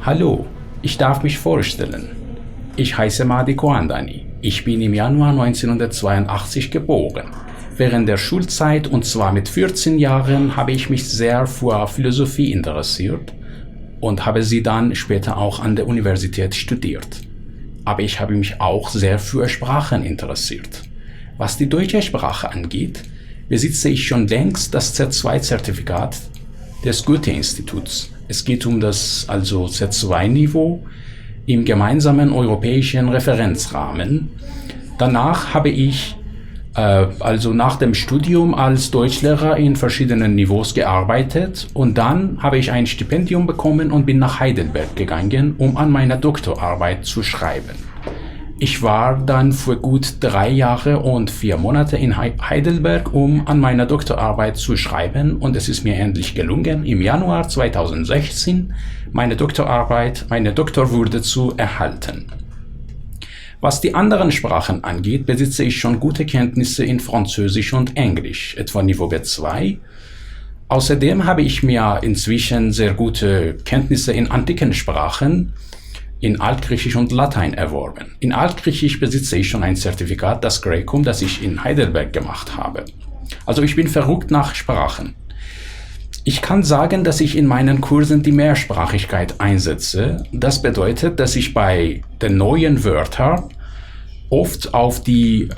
Hallo, ich darf mich vorstellen. Ich heiße Mahdi Kouandani. Ich bin im Januar 1982 geboren. Während der Schulzeit, und zwar mit 14 Jahren, habe ich mich sehr für Philosophie interessiert und habe sie dann später auch an der Universität studiert. Aber ich habe mich auch sehr für Sprachen interessiert. Was die deutsche Sprache angeht, besitze ich schon längst das C2-Zertifikat des Goethe-Instituts. Es geht um das C2-Niveau im gemeinsamen europäischen Referenzrahmen. Danach habe ich nach dem Studium als Deutschlehrer in verschiedenen Niveaus gearbeitet und dann habe ich ein Stipendium bekommen und bin nach Heidelberg gegangen, um an meiner Doktorarbeit zu schreiben. Ich war dann für gut 3 Jahre und 4 Monate in Heidelberg, um an meiner Doktorarbeit zu schreiben, und es ist mir endlich gelungen, im Januar 2016 meine Doktorwürde zu erhalten. Was die anderen Sprachen angeht, besitze ich schon gute Kenntnisse in Französisch und Englisch, etwa Niveau B2. Außerdem habe ich mir inzwischen sehr gute Kenntnisse in antiken Sprachen, in Altgriechisch und Latein erworben. In Altgriechisch besitze ich schon ein Zertifikat, das Graecum, das ich in Heidelberg gemacht habe. Also ich bin verrückt nach Sprachen. Ich kann sagen, dass ich in meinen Kursen die Mehrsprachigkeit einsetze. Das bedeutet, dass ich bei den neuen Wörtern oft auf die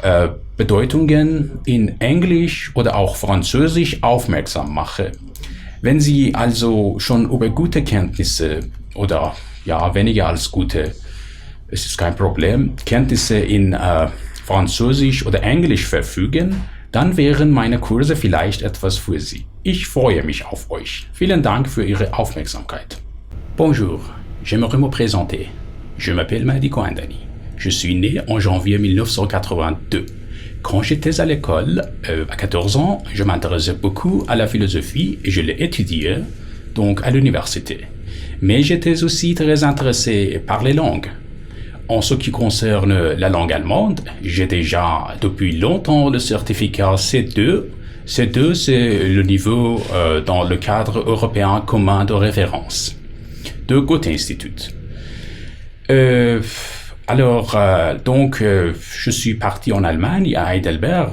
Bedeutungen in Englisch oder auch Französisch aufmerksam mache. Wenn Sie also schon über gute Kenntnisse oder weniger als gute, es ist kein Problem, Kenntnisse in Französisch oder Englisch verfügen, dann wären meine Kurse vielleicht etwas für Sie. Ich freue mich auf euch. Vielen Dank für Ihre Aufmerksamkeit. Bonjour, j'aimerais me présenter. Je m'appelle Mahdi Kouandani. Je suis né en janvier 1982. Quand j'étais à l'école, à 14 ans, je m'intéressais beaucoup à la philosophie et je l'ai étudiée, donc à l'université. Mais j'étais aussi très intéressé par les langues. En ce qui concerne la langue allemande, j'ai déjà depuis longtemps le certificat C2. C2, c'est le niveau dans le cadre européen commun de référence de Goethe-Institut. Je suis parti en Allemagne, à Heidelberg,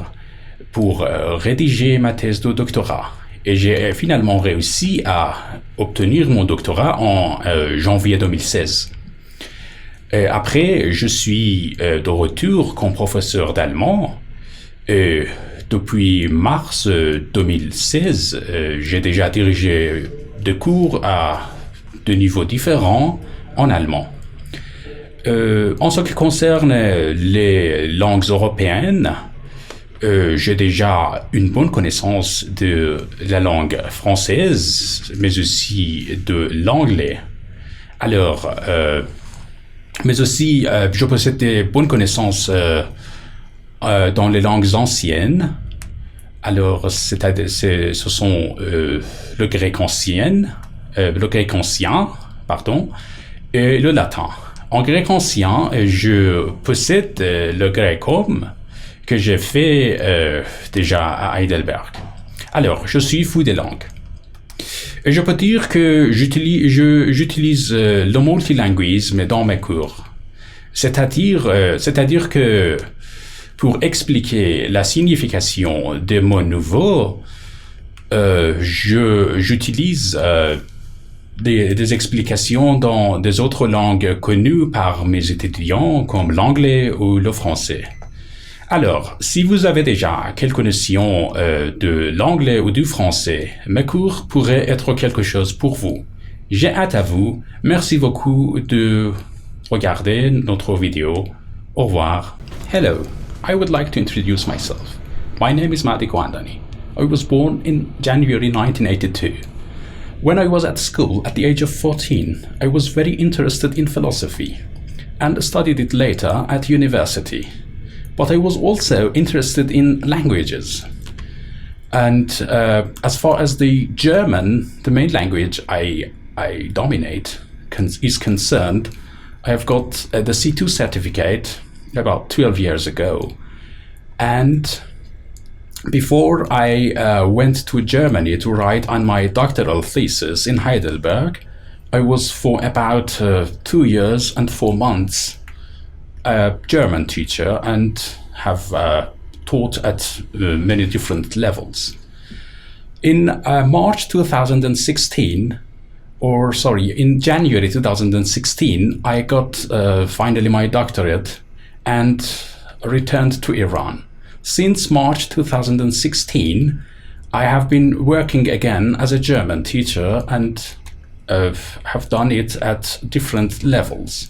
pour rédiger ma thèse de doctorat. Et j'ai finalement réussi à obtenir mon doctorat en janvier 2016. Après, je suis de retour comme professeur d'allemand. Depuis mars 2016, j'ai déjà dirigé des cours à de niveaux différents en allemand. En ce qui concerne les langues européennes, j'ai déjà une bonne connaissance de la langue française, mais aussi de l'anglais. Mais aussi, je possède des bonnes connaissances dans les langues anciennes. Ce sont le grec ancien, et le latin. En grec ancien, je possède le Graecum que j'ai fait déjà à Heidelberg. Alors, je suis fou des langues. Et je peux dire que j'utilise le multilinguisme dans mes cours. C'est-à-dire que pour expliquer la signification des mots nouveaux, j'utilise des explications dans des autres langues connues par mes étudiants, comme l'anglais ou le français. Alors, si vous avez déjà quelques notions de l'anglais ou du français, mes cours pourraient être quelque chose pour vous. J'ai hâte à vous. Merci beaucoup de regarder notre vidéo. Au revoir. Hello, I would like to introduce myself. My name is Mahdi Kouandani. I was born in January 1982. When I was at school at the age of 14, I was very interested in philosophy and studied it later at university. But I was also interested in languages. And as far as the German, the main language I dominate, is concerned, I have got the C2 certificate about 12 years ago. And before I went to Germany to write on my doctoral thesis in Heidelberg, I was for about 2 years and 4 months a German teacher and have taught at many different levels. In March 2016, in January 2016, I got finally my doctorate and returned to Iran. Since March 2016, I have been working again as a German teacher and have done it at different levels.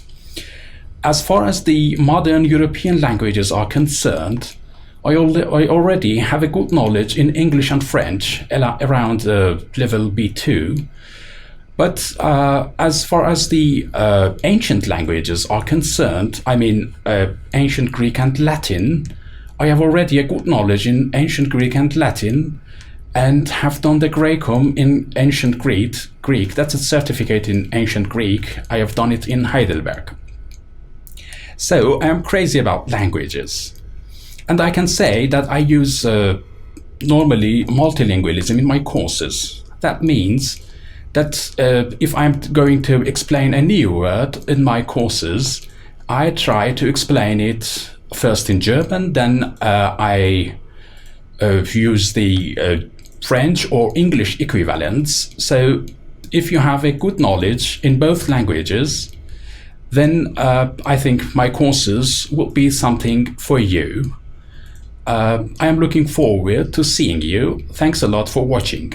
As far as the modern European languages are concerned, I already have a good knowledge in English and French around level B2. But as far as the ancient languages are concerned, I mean ancient Greek and Latin, I have already a good knowledge in ancient Greek and Latin and have done the Graecum in ancient Greek. That's a certificate in ancient Greek. I have done it in Heidelberg. So I'm crazy about languages. And I can say that I use normally multilingualism in my courses. That means that if I'm going to explain a new word in my courses, I try to explain it first in German, then I use the French or English equivalents. So if you have a good knowledge in both languages, then I think my courses will be something for you. I am looking forward to seeing you. Thanks a lot for watching.